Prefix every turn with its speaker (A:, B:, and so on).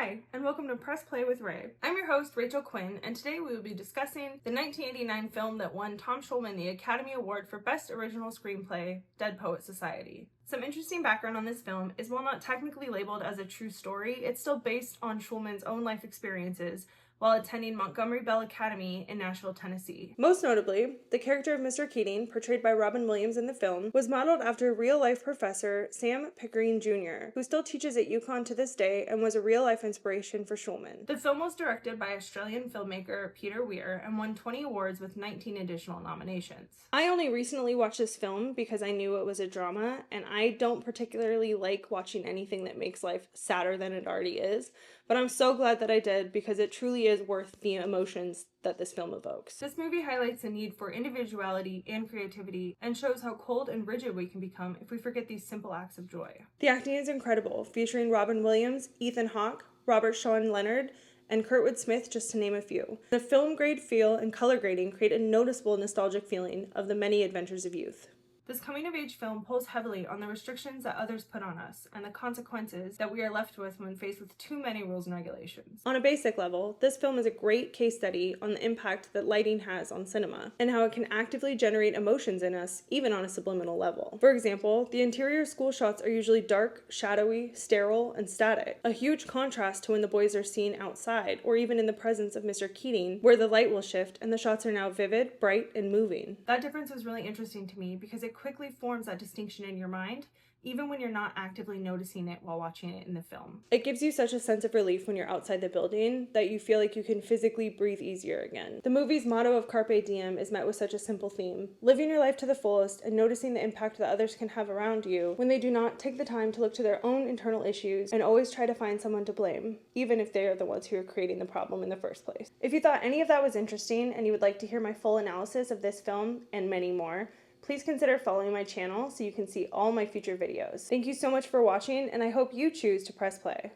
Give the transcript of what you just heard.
A: Hi, and welcome to Press Play with Ray. I'm your host, Rachel Quinn, and today we will be discussing the 1989 film that won Tom Schulman the Academy Award for Best Original Screenplay, Dead Poet Society. Some interesting background on this film is while not technically labeled as a true story, it's still based on Schulman's own life experiences while attending Montgomery Bell Academy in Nashville, Tennessee. Most notably, the character of Mr. Keating, portrayed by Robin Williams in the film, was modeled after real-life professor Sam Pickering Jr., who still teaches at UConn to this day and was a real-life inspiration for Schulman. The film was directed by Australian filmmaker Peter Weir and won 20 awards with 19 additional nominations. I only recently watched this film because I knew it was a drama, and I don't particularly like watching anything that makes life sadder than it already is, but I'm so glad that I did because it truly is worth the emotions that this film evokes. This movie highlights the need for individuality and creativity and shows how cold and rigid we can become if we forget these simple acts of joy. The acting is incredible, featuring Robin Williams, Ethan Hawke, Robert Sean Leonard, and Kurtwood Smith, just to name a few. The film grade feel and color grading create a noticeable nostalgic feeling of the many adventures of youth. This coming-of-age film pulls heavily on the restrictions that others put on us and the consequences that we are left with when faced with too many rules and regulations. On a basic level, this film is a great case study on the impact that lighting has on cinema and how it can actively generate emotions in us, even on a subliminal level. For example, the interior school shots are usually dark, shadowy, sterile, and static, a huge contrast to when the boys are seen outside or even in the presence of Mr. Keating, where the light will shift and the shots are now vivid, bright, and moving. That difference was really interesting to me because it quickly forms that distinction in your mind, even when you're not actively noticing it while watching it in the film. It gives you such a sense of relief when you're outside the building that you feel like you can physically breathe easier again. The movie's motto of Carpe Diem is met with such a simple theme: living your life to the fullest and noticing the impact that others can have around you when they do not take the time to look to their own internal issues and always try to find someone to blame, even if they are the ones who are creating the problem in the first place. If you thought any of that was interesting and you would like to hear my full analysis of this film and many more, please consider following my channel so you can see all my future videos. Thank you so much for watching, and I hope you choose to press play.